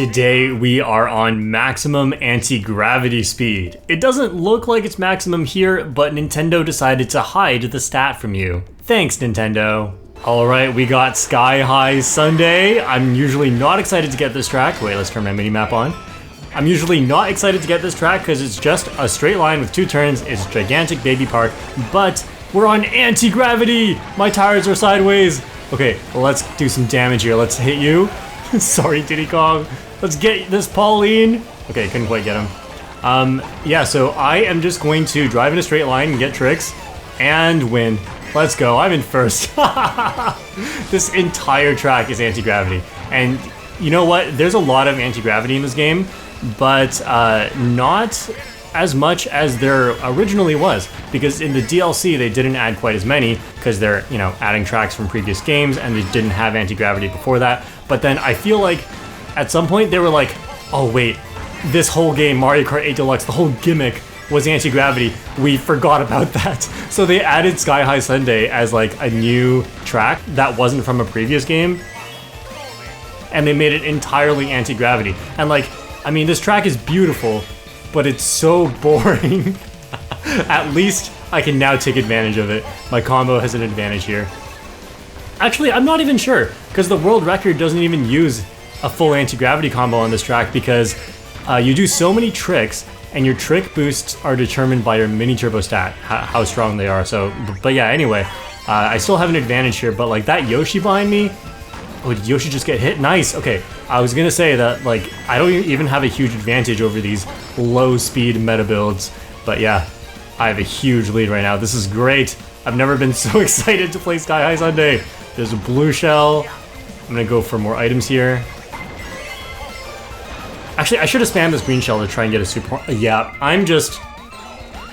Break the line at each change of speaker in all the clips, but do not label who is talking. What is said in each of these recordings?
Today we are on maximum anti-gravity speed. It doesn't look like it's maximum here, but Nintendo decided to hide the stat from you. Thanks, Nintendo. Alright, we got Sky High Sunday. I'm usually not excited to get this track. Wait, let's turn my mini-map on. I'm usually not excited to get this track because it's just a straight line with 2 turns. It's a gigantic baby park, but we're on anti-gravity! My tires are sideways. Okay, well, let's do some damage here. Let's hit you. Sorry, Diddy Kong. Let's get this Pauline. Okay, couldn't quite get him. Yeah, so I am just going to drive in a straight line and get tricks and win. Let's go, I'm in first. This entire track is anti-gravity. And you know what? There's a lot of anti-gravity in this game, but not as much as there originally was. Because in the DLC, they didn't add quite as many because they're, you know, adding tracks from previous games and they didn't have anti-gravity before that. But then I feel like at some point they were like, oh wait, this whole game, Mario Kart 8 Deluxe, the whole gimmick was anti-gravity. We forgot about that. So they added Sky High Sunday as like a new track that wasn't from a previous game. And they made it entirely anti-gravity. And like, I mean, this track is beautiful, but it's so boring. At least I can now take advantage of it. My combo has an advantage here. Actually, I'm not even sure, because the world record doesn't even use a full anti-gravity combo on this track because you do so many tricks and your trick boosts are determined by your mini turbo stat, how strong they are. So, but yeah, anyway, I still have an advantage here, but like that Yoshi behind me, oh, did Yoshi just get hit? Nice, okay. I was gonna say that like, I don't even have a huge advantage over these low speed meta builds, but yeah, I have a huge lead right now. This is great. I've never been so excited to play Sky High Sunday. There's a blue shell. I'm gonna go for more items here. Actually, I should have spammed this green shell to try and get a super... Yeah, I'm just...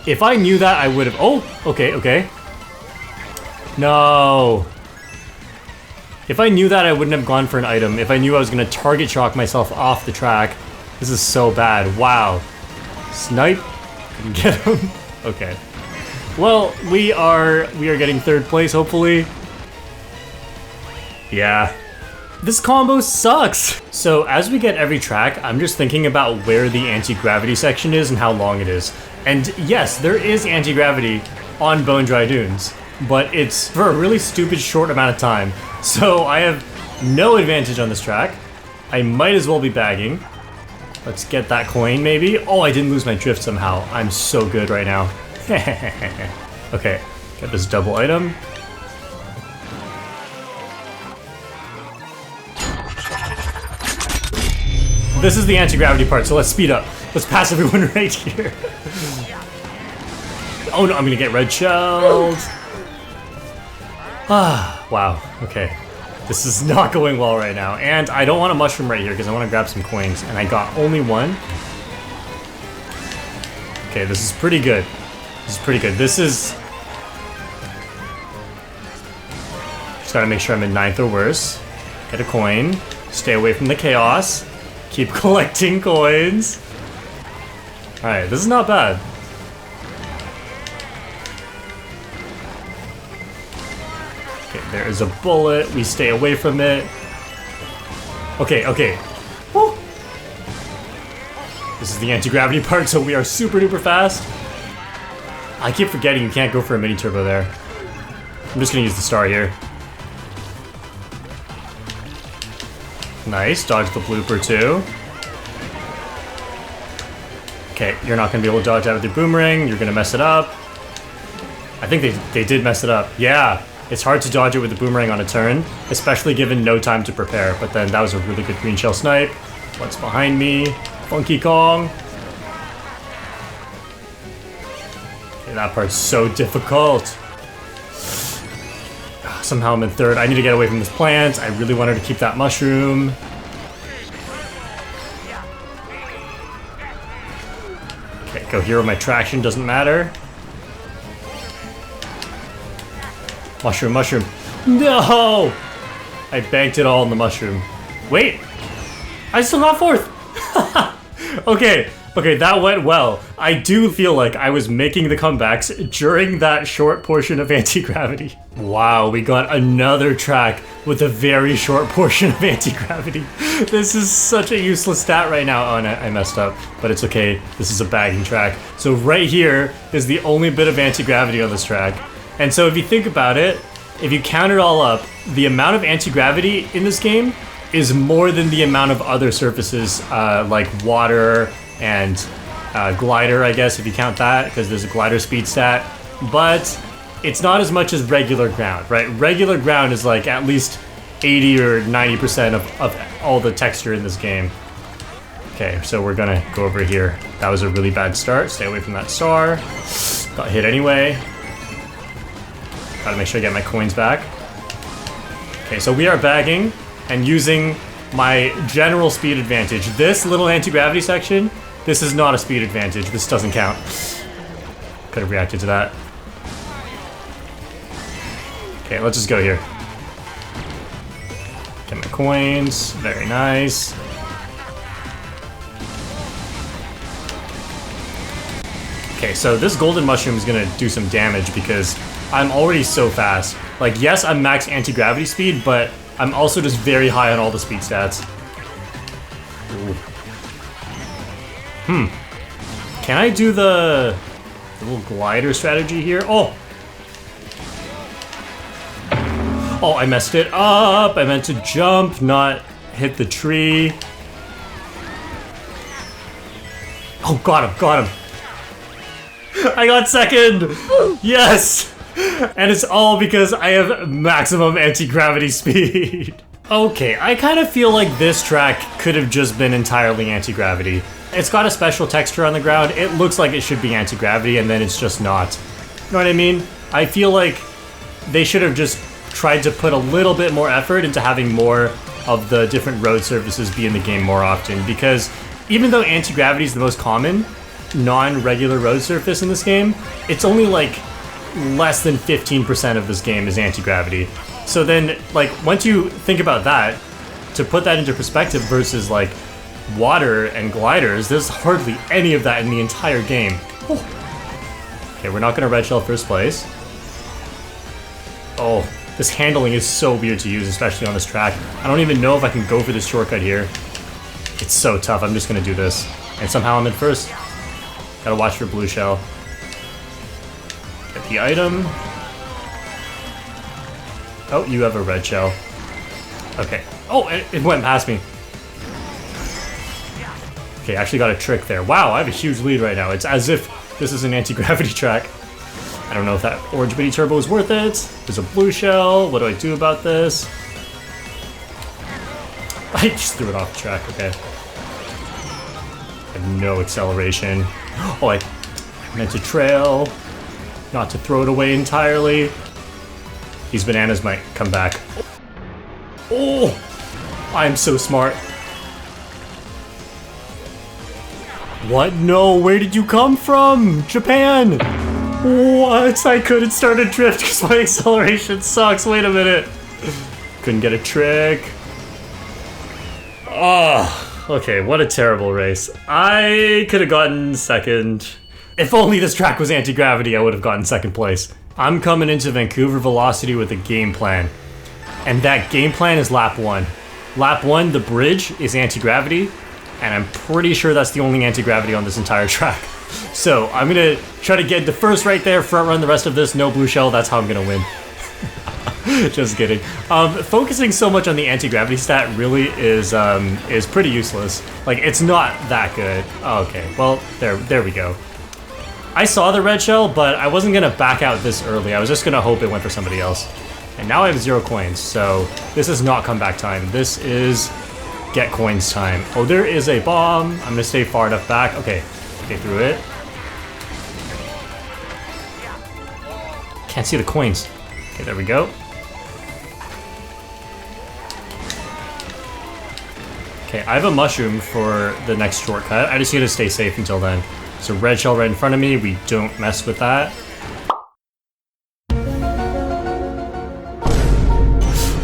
If I knew that, I would have... Oh, okay, okay. No. If I knew that, I wouldn't have gone for an item. If I knew I was gonna target shock myself off the track. This is so bad. Wow. Snipe. Couldn't get him. Okay. Well, we are getting 3rd place, hopefully. Yeah. This combo sucks! So as we get every track, I'm just thinking about where the anti-gravity section is and how long it is. And yes, there is anti-gravity on Bone Dry Dunes, but it's for a really stupid short amount of time. So I have no advantage on this track. I might as well be bagging. Let's get that coin maybe. Oh, I didn't lose my drift somehow. I'm so good right now. Okay, get this double item. This is the anti-gravity part, so let's speed up. Let's pass everyone right here. Oh no, I'm gonna get red shelled. Ah, wow, okay. This is not going well right now. And I don't want a mushroom right here because I want to grab some coins, and I got only one. Okay, this is pretty good. This is pretty good. This is... Just gotta make sure I'm in 9th or worse. Get a coin. Stay away from the chaos. Keep collecting coins. Alright, this is not bad. Okay, there is a bullet. We stay away from it. Okay, okay. Woo. This is the anti-gravity part, so we are super duper fast. I keep forgetting you can't go for a mini turbo there. I'm just gonna use the star here. Nice, dodge the blooper too. Okay, you're not gonna be able to dodge that with your boomerang. You're gonna mess it up. I think they did mess it up. Yeah, it's hard to dodge it with the boomerang on a turn, especially given no time to prepare. But then that was a really good green shell snipe. What's behind me? Funky Kong. Okay, that part's so difficult. Somehow I'm in 3rd. I need to get away from this plant. I really wanted to keep that mushroom. Okay, go here with my traction, doesn't matter. Mushroom, mushroom. No! I banked it all in the mushroom. Wait! I still got 4th! Okay, Okay, that went well. I do feel like I was making the comebacks during that short portion of anti-gravity. Wow, we got another track with a very short portion of anti-gravity. This is such a useless stat right now. Oh, no, I messed up, but it's okay. This is a bagging track. So right here is the only bit of anti-gravity on this track. And so if you think about it, if you count it all up, the amount of anti-gravity in this game is more than the amount of other surfaces like water and glider, I guess, if you count that, because there's a glider speed stat. But it's not as much as regular ground, right? Regular ground is like at least 80 or 90% of all the texture in this game. Okay, so we're gonna go over here. That was a really bad start. Stay away from that star. Got hit anyway. Gotta make sure I get my coins back. Okay, so we are bagging and using my general speed advantage. This little anti-gravity section, this is not a speed advantage. This doesn't count. Could have reacted to that. Okay, let's just go here. Get my coins. Very nice. Okay, so this golden mushroom is gonna do some damage because I'm already so fast. Like, yes, I'm max anti-gravity speed, but I'm also just very high on all the speed stats. Ooh. Can I do the little glider strategy here? Oh! Oh, I messed it up. I meant to jump, not hit the tree. Oh, got him. I got second! Yes! And it's all because I have maximum anti-gravity speed. Okay, I kind of feel like this track could have just been entirely anti-gravity. It's got a special texture on the ground. It looks like it should be anti-gravity, and then it's just not. You know what I mean? I feel like they should have just tried to put a little bit more effort into having more of the different road surfaces be in the game more often, because even though anti-gravity is the most common non-regular road surface in this game, it's only like less than 15% of this game is anti-gravity. So then, like, once you think about that, to put that into perspective versus like water and gliders, there's hardly any of that in the entire game. Oh. Okay, we're not gonna red shell first place. Oh, this handling is so weird to use, especially on this track. I don't even know if I can go for this shortcut here. It's so tough. I'm just gonna do this. And somehow I'm in first. Gotta watch for blue shell. Get the item. Oh, you have a red shell. Okay. Oh, it went past me. Okay, I actually got a trick there. Wow, I have a huge lead right now. It's as if this is an anti-gravity track. I don't know if that orange mini turbo is worth it. There's a blue shell. What do I do about this? I just threw it off the track. Okay. I have no acceleration. Oh, I meant to trail. Not to throw it away entirely. These bananas might come back. Oh! I'm so smart. What? No, where did you come from? Japan! What? I couldn't start a drift because my acceleration sucks. Wait a minute. Couldn't get a trick. Oh, okay, what a terrible race. I could have gotten second. If only this track was anti-gravity, I would have gotten second place. I'm coming into Vancouver Velocity with a game plan. And that game plan is lap 1. Lap 1, the bridge is anti-gravity, and I'm pretty sure that's the only anti-gravity on this entire track. So I'm gonna try to get the first right there, front run the rest of this, no blue shell, that's how I'm gonna win. Just kidding. Focusing so much on the anti-gravity stat really is pretty useless. Like, it's not that good. Oh, okay, well, there we go. I saw the red shell, but I wasn't gonna back out this early. I was just gonna hope it went for somebody else. And now I have 0 coins, so this is not comeback time. This is get coins time. Oh, there is a bomb. I'm gonna stay far enough back. Okay, get through it. Can't see the coins. Okay, there we go. Okay, I have a mushroom for the next shortcut. I just need to stay safe until then. So red shell right in front of me. We don't mess with that.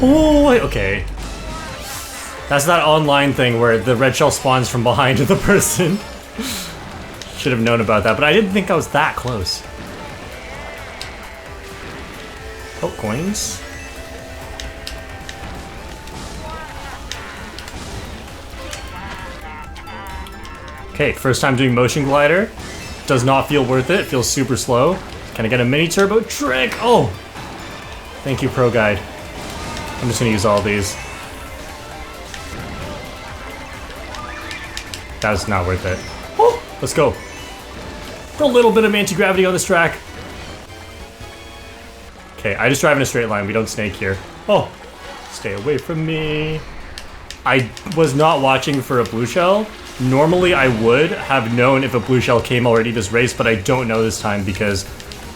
Oh, okay. That's that online thing where the red shell spawns from behind the person. Should have known about that, but I didn't think I was that close. Oh, coins. Okay, first time doing motion glider. Does not feel worth it. Feels super slow. Can I get a mini turbo trick? Oh! Thank you, Pro Guide. I'm just gonna use all these. That's not worth it. Oh, let's go. A little bit of anti-gravity on this track. Okay, I just drive in a straight line. We don't snake here. Oh, stay away from me. I was not watching for a blue shell. Normally I would have known if a blue shell came already this race, but I don't know this time because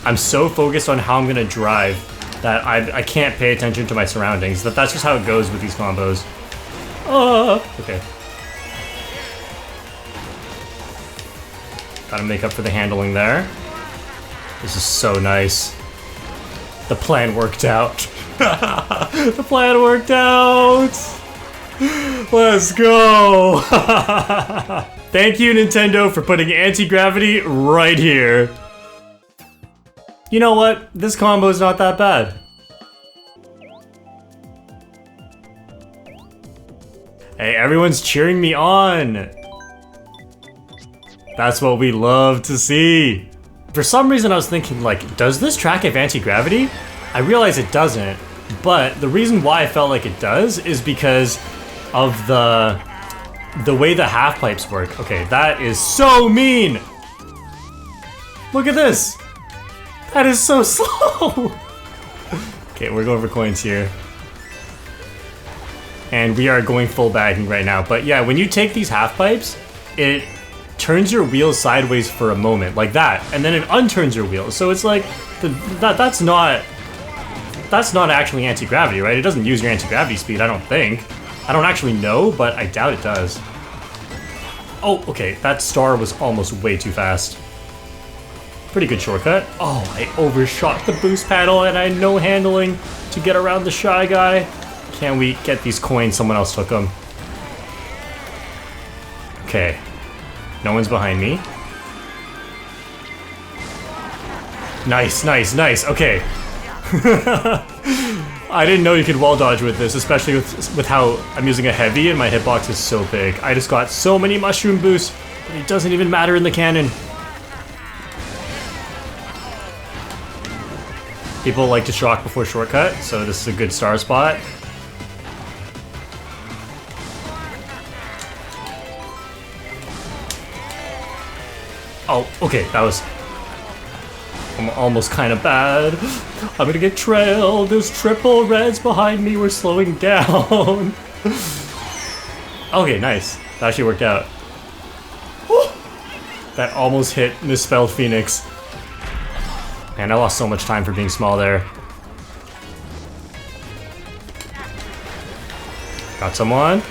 I'm so focused on how I'm gonna drive that I can't pay attention to my surroundings. That's just how it goes with these combos. Okay. Gotta make up for the handling there. This is so nice. The plan worked out. The plan worked out! Let's go! Thank you, Nintendo, for putting anti-gravity right here. You know what? This combo is not that bad. Hey, everyone's cheering me on. That's what we love to see. For some reason I was thinking, like, does this track have anti-gravity? I realize it doesn't, but the reason why I felt like it does is because of the way the half pipes work. Okay, that is so mean! Look at this! That is so slow! Okay, we're going for coins here. And we are going full bagging right now. But yeah, when you take these half pipes, it turns your wheels sideways for a moment, like that, and then it unturns your wheels. So it's like, that's not actually anti-gravity, right? It doesn't use your anti-gravity speed, I don't think. I don't actually know, but I doubt it does. Oh, okay, that star was almost way too fast. Pretty good shortcut. Oh, I overshot the boost pedal and I had no handling to get around the shy guy. Can we get these coins? Someone else took them. Okay. No one's behind me. Nice, nice, nice. Okay. I didn't know you could wall dodge with this, especially with how I'm using a heavy and my hitbox is so big. I just got so many mushroom boosts, but it doesn't even matter in the cannon. People like to shock before shortcut, so this is a good star spot. Oh, okay, that was almost kind of bad. I'm gonna get trailed. There's triple reds behind me. We're slowing down. Okay, nice. That actually worked out. That almost hit misspelled Phoenix. Man, I lost so much time for being small there. Got someone.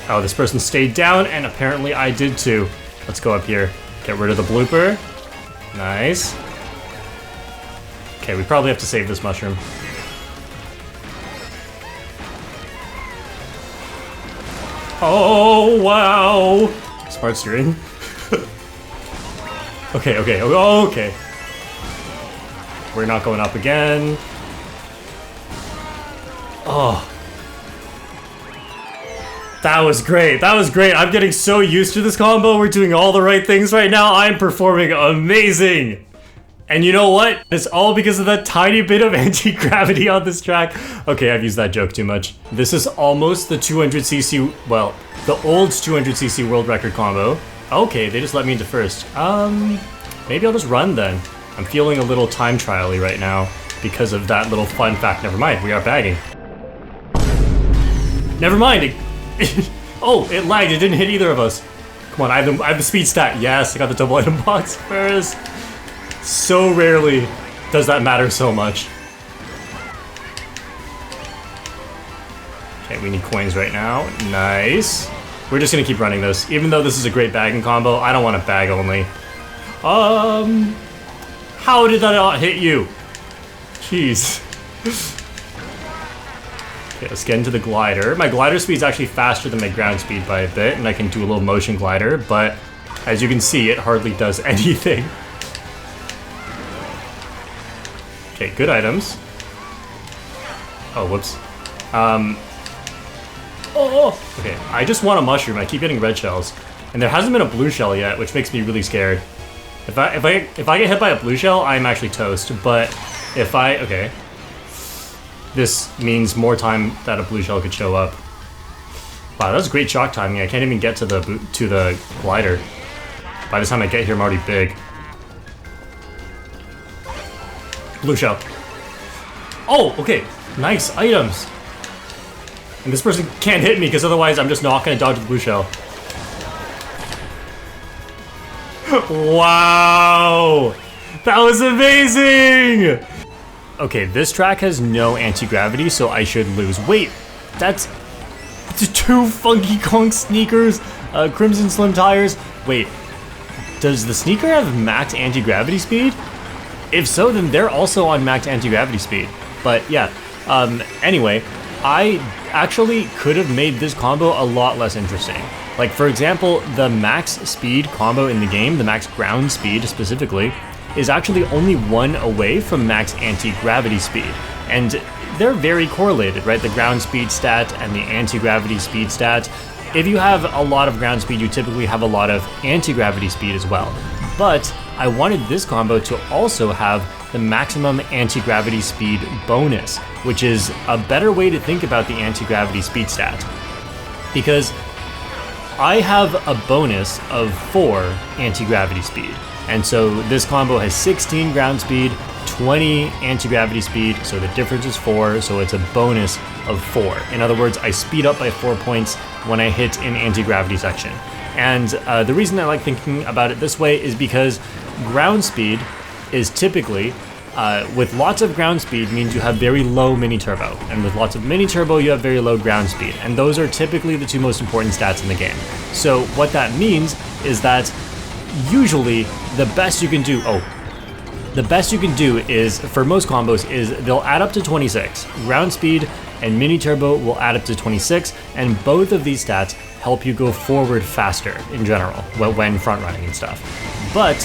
Oh, this person stayed down, and apparently I did too. Let's go up here. Get rid of the blooper. Nice. Okay, we probably have to save this mushroom. Oh, wow! Smart steering. Okay, okay, okay. We're not going up again. Oh. That was great. That was great. I'm getting so used to this combo. We're doing all the right things right now. I'm performing amazing. And you know what? It's all because of that tiny bit of anti-gravity on this track. Okay, I've used that joke too much. This is almost the 200cc, well, the old 200cc world record combo. Okay, they just let me into first. Maybe I'll just run then. I'm feeling a little time trial-y right now because of that little fun fact. Never mind, we are bagging. Never mind. Oh, it lagged. It didn't hit either of us. Come on, I have the speed stat. Yes, I got the double item box first. So rarely does that matter so much. Okay, we need coins right now. Nice. We're just gonna keep running this. Even though this is a great bagging combo, I don't want to bag only. How did that not hit you? Jeez. Okay, let's get into the glider. My glider speed is actually faster than my ground speed by a bit, and I can do a little motion glider, but As you can see, it hardly does anything. Okay, good items. Oh, whoops. Oh, okay. I just want a mushroom. I keep getting red shells, and there hasn't been a blue shell yet, which makes me really scared. If I get hit by a blue shell, I'm actually toast. But if okay, this means more time that a blue shell could show up. Wow, that was great shock timing. I can't even get to the glider. By the time I get here, I'm already big. Blue shell. Oh, okay. Nice items. And this person can't hit me because otherwise I'm just not going to dodge the blue shell. Wow! That was amazing! Okay, this track has no anti-gravity, so I should lose. Wait, that's 2 Funky Kong sneakers, Crimson Slim tires. Wait, does the sneaker have max anti-gravity speed? If so, then they're also on max anti-gravity speed. But yeah, anyway, I actually could have made this combo a lot less interesting. Like, for example, the max speed combo in the game, the max ground speed specifically, is actually only 1 away from max anti-gravity speed. And they're very correlated, right? The ground speed stat and the anti-gravity speed stat. If you have a lot of ground speed, you typically have a lot of anti-gravity speed as well. But I wanted this combo to also have the maximum anti-gravity speed bonus, which is a better way to think about the anti-gravity speed stat. Because I have a bonus of 4 anti-gravity speed. And so this combo has 16 ground speed, 20 anti-gravity speed, so the difference is 4, so it's a bonus of 4. In other words, I speed up by 4 points when I hit an anti-gravity section. And the reason I like thinking about it this way is because ground speed is typically, with lots of ground speed means you have very low mini turbo, and with lots of mini turbo you have very low ground speed, and those are typically the 2 most important stats in the game. So what that means is that usually the best you can do, is, for most combos, is they'll add up to 26. Ground speed and mini turbo will add up to 26, and both of these stats help you go forward faster in general when front running and stuff. But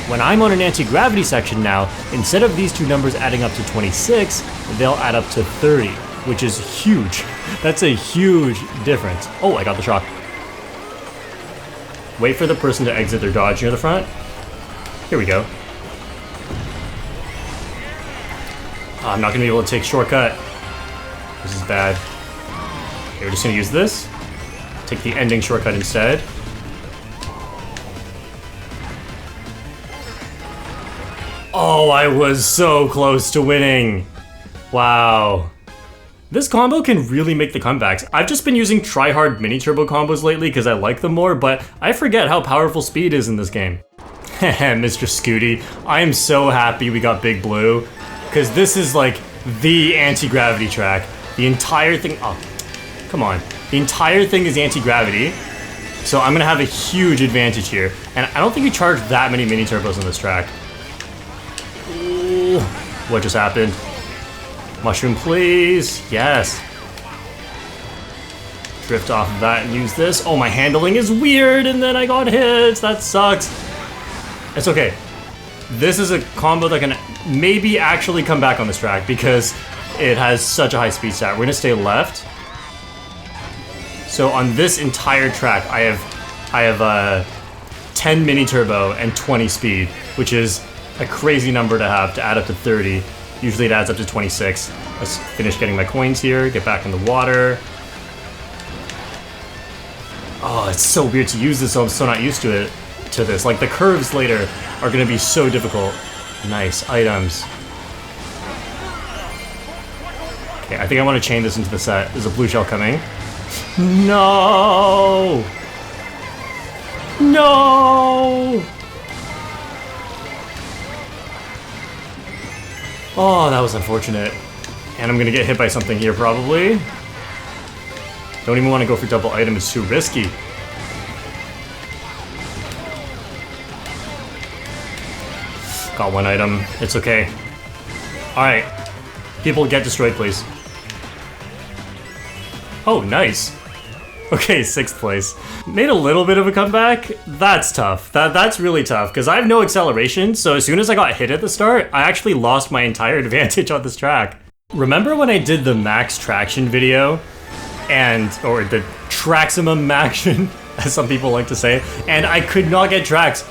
when I'm on an anti-gravity section now, instead of these 2 numbers adding up to 26, they'll add up to 30, which is huge. That's a huge difference. Oh, I got the shock. Wait for the person to exit their dodge near the front. Here we go. Oh, I'm not gonna be able to take shortcut. This is bad. Okay, we're just gonna use this. Take the ending shortcut instead. Oh, I was so close to winning. Wow. This combo can really make the comebacks. I've just been using try-hard mini-turbo combos lately because I like them more, but I forget how powerful speed is in this game. Heh, Mr. Scooty, I am so happy we got Big Blue, because this is like the anti-gravity track. The entire thing, oh, come on. The entire thing is anti-gravity, so I'm gonna have a huge advantage here. And I don't think we charged that many mini-turbos on this track. Ooh, what just happened? Mushroom, please. Yes. Drift off of that and use this. Oh, my handling is weird, and then I got hit. That sucks. It's okay. This is a combo that can maybe actually come back on this track because it has such a high speed stat. We're gonna stay left. So on this entire track, I have 10 mini turbo and 20 speed, which is a crazy number to have to add up to 30. Usually it adds up to 26. Let's finish getting my coins here, get back in the water. Oh, it's so weird to use this, so I'm so not used to this. Like, the curves later are gonna be so difficult. Nice items. Okay, I think I want to chain this into the set. There's a blue shell coming. No! No! Oh, that was unfortunate. And I'm gonna get hit by something here, probably. Don't even want to go for double item, it's too risky. Got 1 item, it's okay. Alright, people get destroyed, please. Oh, nice. Okay, 6th place. Made a little bit of a comeback. That's tough. That's really tough because I have no acceleration, so as soon as I got hit at the start, I actually lost my entire advantage on this track. Remember when I did the max traction video? Or the traximum action, as some people like to say, and I could not get tracks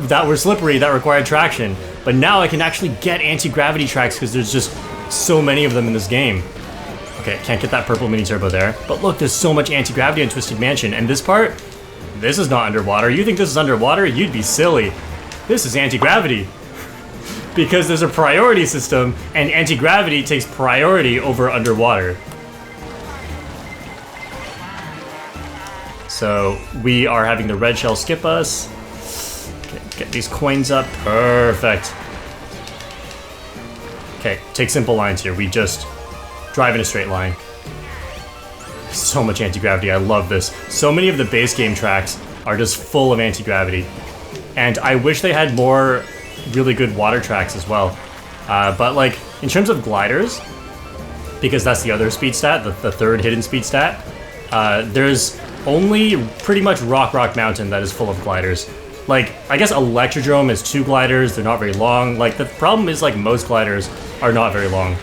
that were slippery that required traction. But now I can actually get anti-gravity tracks because there's just so many of them in this game. Okay, can't get that purple mini turbo there. But look, there's so much anti-gravity on Twisted Mansion. And this part, this is not underwater. You think this is underwater? You'd be silly. This is anti-gravity. Because there's a priority system, and anti-gravity takes priority over underwater. So we are having the red shell skip us. Okay, get these coins up. Perfect. Okay, take simple lines here. We just drive in a straight line. So much anti-gravity, I love this. So many of the base game tracks are just full of anti-gravity. And I wish they had more really good water tracks as well. But like, in terms of gliders, because that's the other speed stat, the third hidden speed stat, there's only pretty much Rock Mountain that is full of gliders. Like, I guess Electrodrome has 2 gliders, they're not very long. Like, the problem is, like, most gliders are not very long.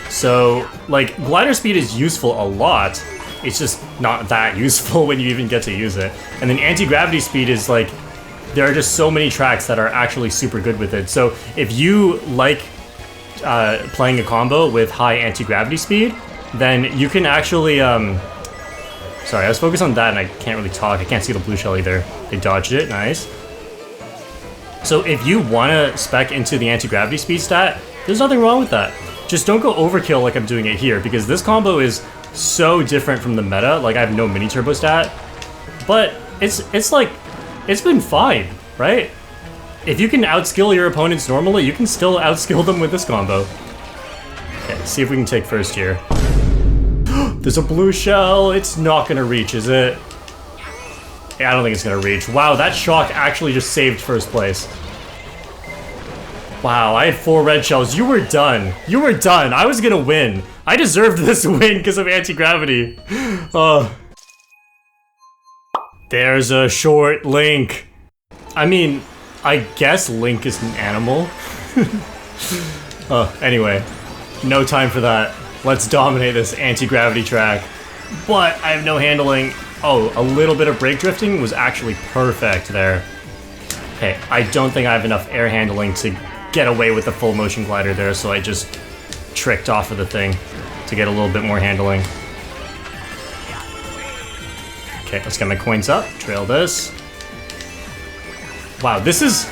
So, like, glider speed is useful a lot, it's just not that useful when you even get to use it. And then anti-gravity speed is, like, there are just so many tracks that are actually super good with it. So, if you like playing a combo with high anti-gravity speed, then you can actually, sorry, I was focused on that and I can't really talk. I can't see the blue shell either. They dodged it, nice. So if you want to spec into the anti-gravity speed stat, there's nothing wrong with that. Just don't go overkill like I'm doing it here, because this combo is so different from the meta. Like, I have no mini turbo stat, but it's like, it's been fine, right? If you can outskill your opponents normally, you can still outskill them with this combo. Okay, see if we can take first here. There's a blue shell. It's not gonna reach, is it? Yeah, I don't think it's gonna reach. Wow, that shock actually just saved first place. Wow, I had 4 red shells. You were done. You were done. I was gonna win. I deserved this win because of anti-gravity. There's a short Link. I mean, I guess Link is an animal. Anyway, no time for that. Let's dominate this anti-gravity track. But I have no handling. Oh, a little bit of brake drifting was actually perfect there. Okay, I don't think I have enough air handling to get away with the full motion glider there, so I just tricked off of the thing to get a little bit more handling. Okay, let's get my coins up, trail this. Wow, this is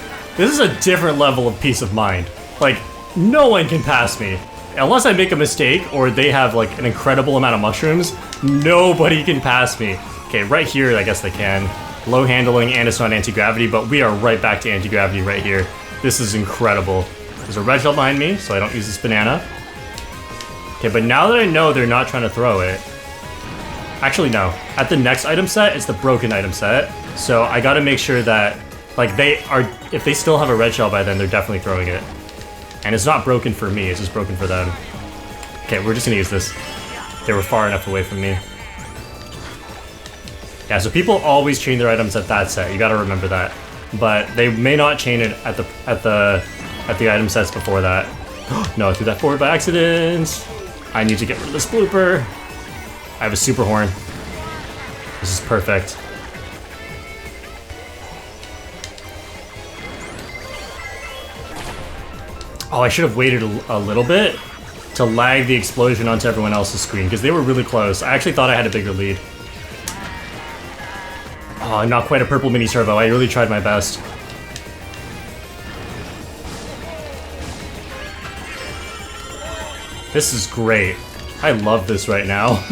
a different level of peace of mind. Like, no one can pass me. Unless I make a mistake or they have like an incredible amount of mushrooms, nobody can pass me. Okay, right here I guess they can. Low handling and it's not anti-gravity, but we are right back to anti-gravity right here. This is incredible. There's a red shell behind me, so I don't use this banana. Okay, but now that I know they're not trying to throw it... Actually, no. At the next item set, it's the broken item set. So I gotta make sure that, like, they are... If they still have a red shell by then, they're definitely throwing it. And it's not broken for me, it's just broken for them. Okay, we're just gonna use this. They were far enough away from me. Yeah, so people always chain their items at that set, you gotta remember that. But they may not chain it at the item sets before that. No, I threw that forward by accident. I need to get rid of this blooper. I have a super horn. This is perfect. Oh, I should have waited a little bit to lag the explosion onto everyone else's screen, because they were really close. I actually thought I had a bigger lead. Oh, not quite a purple mini turbo. I really tried my best. This is great. I love this right now.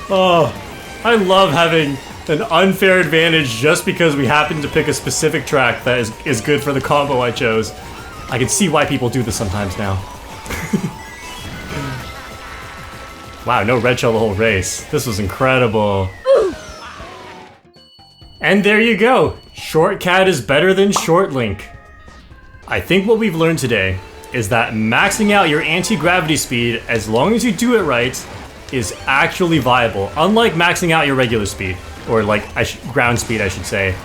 Oh, I love having an unfair advantage just because we happen to pick a specific track that is good for the combo I chose. I can see why people do this sometimes now. Wow, no red shell the whole race. This was incredible. And there you go. Short Cat is better than Short Link. I think what we've learned today is that maxing out your anti-gravity speed, as long as you do it right, is actually viable. Unlike maxing out your regular speed, or like ground speed, I should say.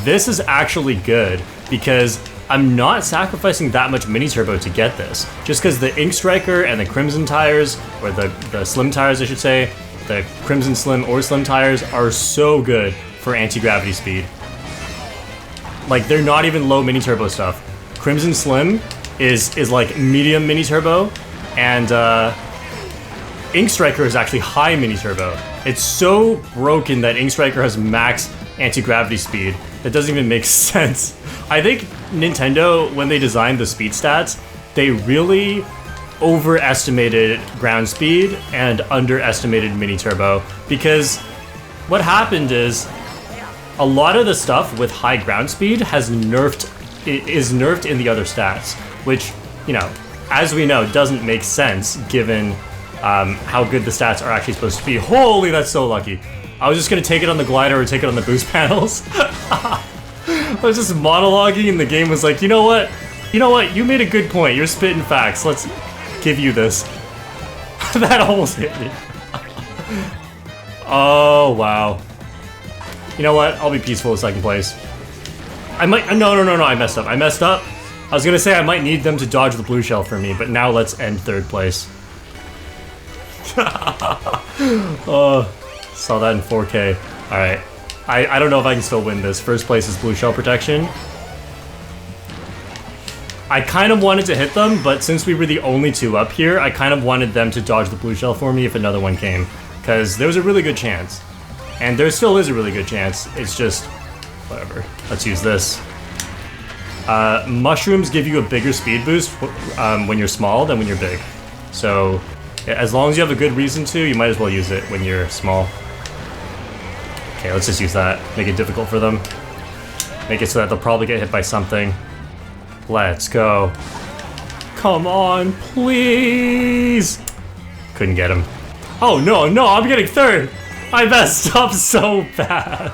This is actually good because I'm not sacrificing that much mini turbo to get this. Just because the Inkstriker and the Crimson tires, or the Slim tires, I should say, the Crimson Slim or Slim tires are so good for anti-gravity speed. Like, they're not even low mini turbo stuff. Crimson Slim is like medium mini turbo, and Inkstriker is actually high mini turbo. It's so broken that Inkstriker has max anti-gravity speed. That doesn't even make sense. I think Nintendo, when they designed the speed stats, they really overestimated ground speed and underestimated mini turbo, because what happened is a lot of the stuff with high ground speed is nerfed in the other stats, which, you know, as we know, doesn't make sense given how good the stats are actually supposed to be. Holy, that's so lucky. I was just gonna take it on the glider or take it on the boost panels. I was just monologuing and the game was like, you know what? You know what? You made a good point. You're spitting facts. Let's give you this. That almost hit me. Oh, wow. You know what? I'll be peaceful in second place. I might... No, I messed up. I was gonna say I might need them to dodge the blue shell for me, but now let's end third place. Oh, saw that in 4K. Alright. I don't know if I can still win this. First place is blue shell protection. I kind of wanted to hit them, but since we were the only two up here, I kind of wanted them to dodge the blue shell for me if another one came. Because there was a really good chance. And there still is a really good chance. It's just... whatever. Let's use this. Mushrooms give you a bigger speed boost when you're small than when you're big. So, as long as you have a good reason to, you might as well use it when you're small. Okay, let's just use that. Make it difficult for them. Make it so that they'll probably get hit by something. Let's go. Come on, please! Couldn't get him. Oh, no, I'm getting third! I messed up so bad.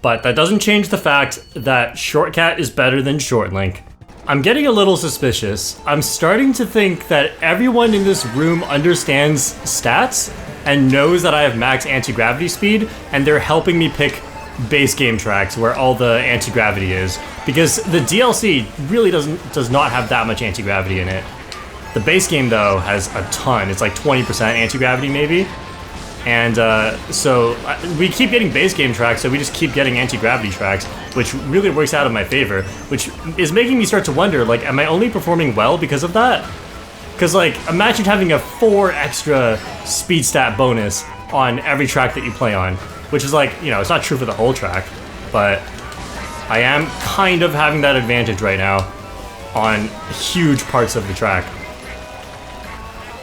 But that doesn't change the fact that Shortcat is better than Shortlink. I'm getting a little suspicious. I'm starting to think that everyone in this room understands stats and knows that I have max anti-gravity speed, and they're helping me pick base game tracks where all the anti-gravity is, because the DLC really does not have that much anti-gravity in it. The base game though has a ton. It's like 20% anti-gravity maybe. And so we keep getting base game tracks, so we just keep getting anti-gravity tracks, which really works out in my favor, which is making me start to wonder, like, am I only performing well because of that? Because, like, imagine having a 4 extra speed stat bonus on every track that you play on, which is like, you know, it's not true for the whole track, but I am kind of having that advantage right now on huge parts of the track.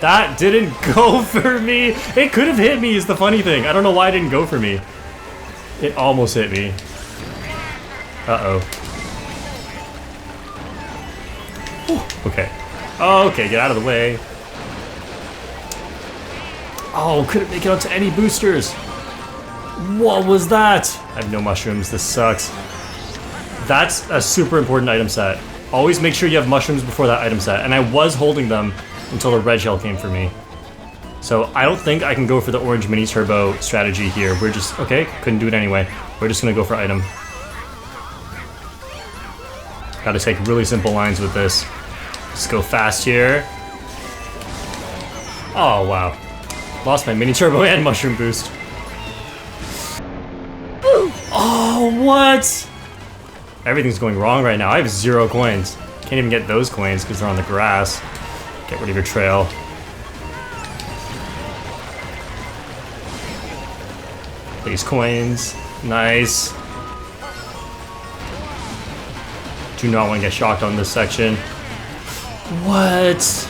That didn't go for me. It could have hit me is the funny thing. I don't know why it didn't go for me. It almost hit me. Uh-oh. Okay. Okay, get out of the way. Oh, couldn't make it onto any boosters. What was that? I have no mushrooms. This sucks. That's a super important item set. Always make sure you have mushrooms before that item set. And I was holding them until the red shell came for me. So I don't think I can go for the orange mini turbo strategy here. We're just, okay, couldn't do it anyway. We're just gonna go for item. Gotta take really simple lines with this. Just go fast here. Oh, wow. Lost my mini turbo and mushroom boost. Oh, what? Everything's going wrong right now. I have 0 coins. Can't even get those coins because they're on the grass. Get rid of your trail. These coins. Nice. Do not want to get shocked on this section. What?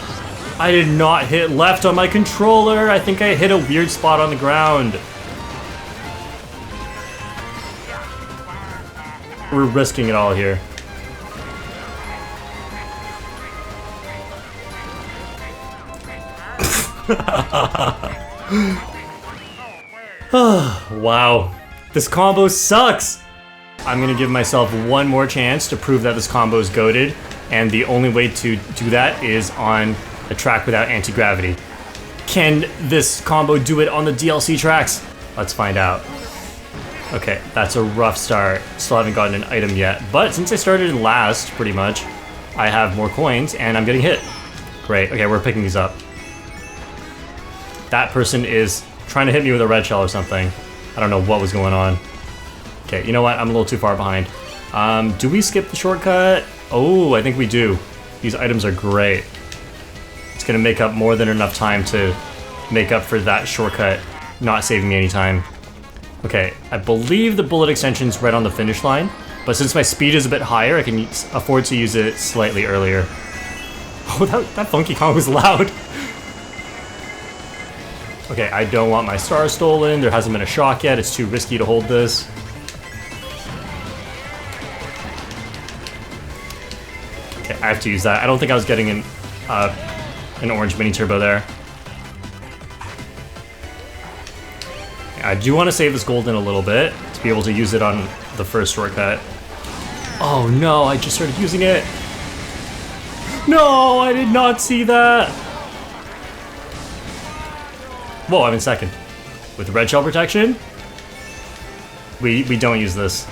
I did not hit left on my controller. I think I hit a weird spot on the ground. We're risking it all here. Wow. This combo sucks! I'm gonna give myself one more chance to prove that this combo is goated, and the only way to do that is on a track without anti-gravity. Can this combo do it on the DLC tracks? Let's find out. Okay, that's a rough start. Still haven't gotten an item yet, but since I started last, pretty much, I have more coins and I'm getting hit. Great, okay, we're picking these up. That person is trying to hit me with a red shell or something. I don't know what was going on. Okay, you know what? I'm a little too far behind. Do we skip the shortcut? Oh, I think we do. These items are great. It's gonna make up more than enough time to make up for that shortcut not saving me any time. Okay, I believe the bullet extension's right on the finish line, but since my speed is a bit higher, I can afford to use it slightly earlier. Oh, that funky combo was loud. Okay, I don't want my star stolen. There hasn't been a shock yet. It's too risky to hold this. Okay, I have to use that. I don't think I was getting an orange mini turbo there. I do want to save this golden a little bit to be able to use it on the first shortcut. Oh no, I just started using it. No, I did not see that. Whoa, I'm in second. With red shell protection? We don't use this.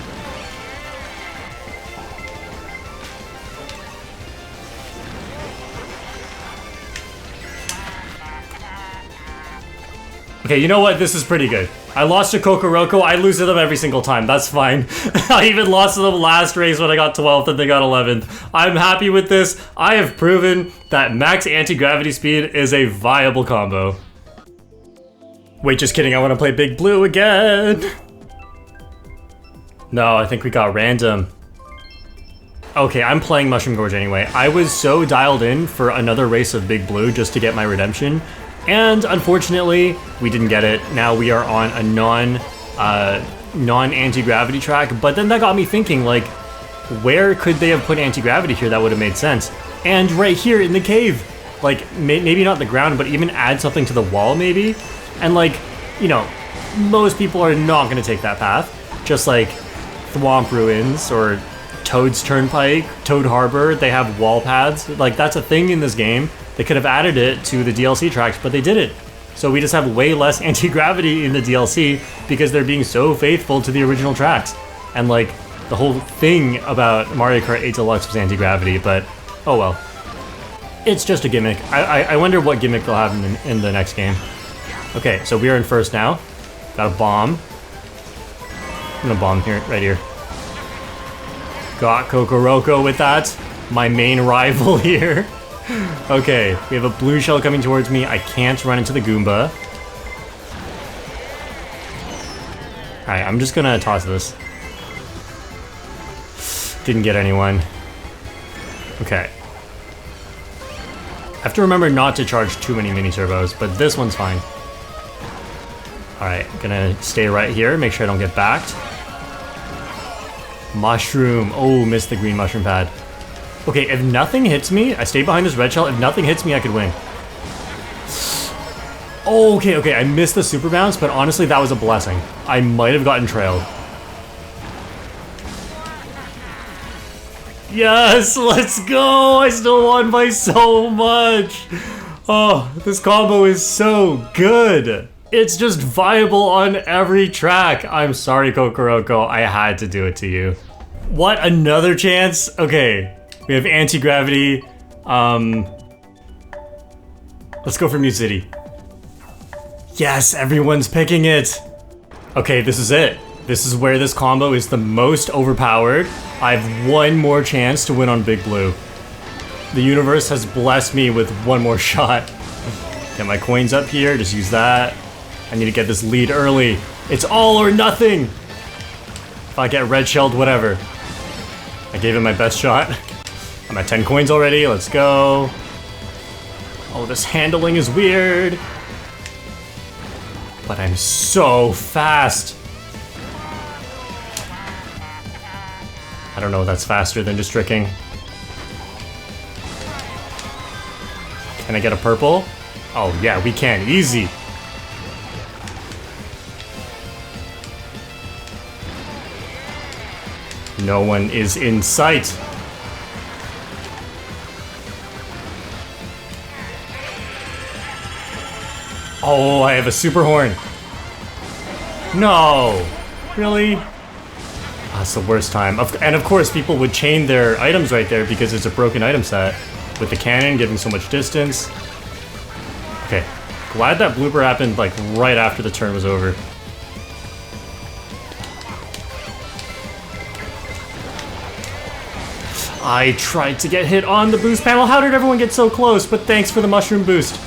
Okay, you know what? This is pretty good. I lost to Kokoroko. I lose to them every single time. That's fine. I even lost to them last race when I got 12th and they got 11th. I'm happy with this. I have proven that max anti-gravity speed is a viable combo. Wait, just kidding. I want to play Big Blue again. No, I think we got random. Okay, I'm playing Mushroom Gorge anyway. I was so dialed in for another race of Big Blue just to get my redemption. And unfortunately, we didn't get it. Now we are on a non-anti-gravity track, but then that got me thinking, like, where could they have put anti-gravity here that would have made sense? And right here in the cave. Like, maybe not the ground, but even add something to the wall, maybe? And like, you know, most people are not gonna take that path. Just like Thwomp Ruins or Toad's Turnpike, Toad Harbor, they have wall paths. Like, that's a thing in this game. They could have added it to the DLC tracks, but they didn't. So we just have way less anti-gravity in the DLC because they're being so faithful to the original tracks. And like, the whole thing about Mario Kart 8 Deluxe was anti-gravity, but oh well. It's just a gimmick. I wonder what gimmick they'll have in the next game. Okay, so we are in first now. Got a bomb. I'm gonna bomb here, right here. Got Kokoroko with that. My main rival here. Okay, we have a blue shell coming towards me. I can't run into the Goomba. Alright, I'm just gonna toss this. Didn't get anyone. Okay. I have to remember not to charge too many mini turbos, but this one's fine. Alright, gonna stay right here, make sure I don't get backed. Mushroom. Oh, missed the green mushroom pad. Okay, if nothing hits me, I stay behind this red shell. If nothing hits me, I could win. Okay, I missed the super bounce, but honestly, that was a blessing. I might have gotten trailed. Yes, let's go! I still won by so much! Oh, this combo is so good! It's just viable on every track. I'm sorry, Kokoroko. I had to do it to you. What, another chance? Okay. We have anti-gravity. Let's go for Mu City. Yes, everyone's picking it. Okay, this is it. This is where this combo is the most overpowered. I have one more chance to win on Big Blue. The universe has blessed me with one more shot. Get my coins up here, just use that. I need to get this lead early. It's all or nothing. If I get red shelled, whatever. I gave it my best shot. I'm at 10 coins already, let's go. Oh, this handling is weird. But I'm so fast. I don't know if that's faster than just tricking. Can I get a purple? Oh yeah, we can, easy. No one is in sight. Oh, I have a super horn. No. Really? That's the worst time. And of course, people would chain their items right there because it's a broken item set. With the cannon giving so much distance. Okay. Glad that blooper happened like right after the turn was over. I tried to get hit on the boost panel. How did everyone get so close? But thanks for the mushroom boost.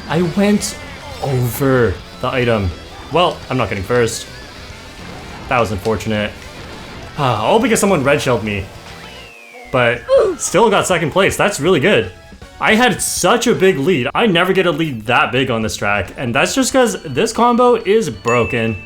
I went over the item. Well, I'm not getting first. That was unfortunate. All because someone red shelled me. But still got second place. That's really good. I had such a big lead. I never get a lead that big on this track. And that's just because this combo is broken.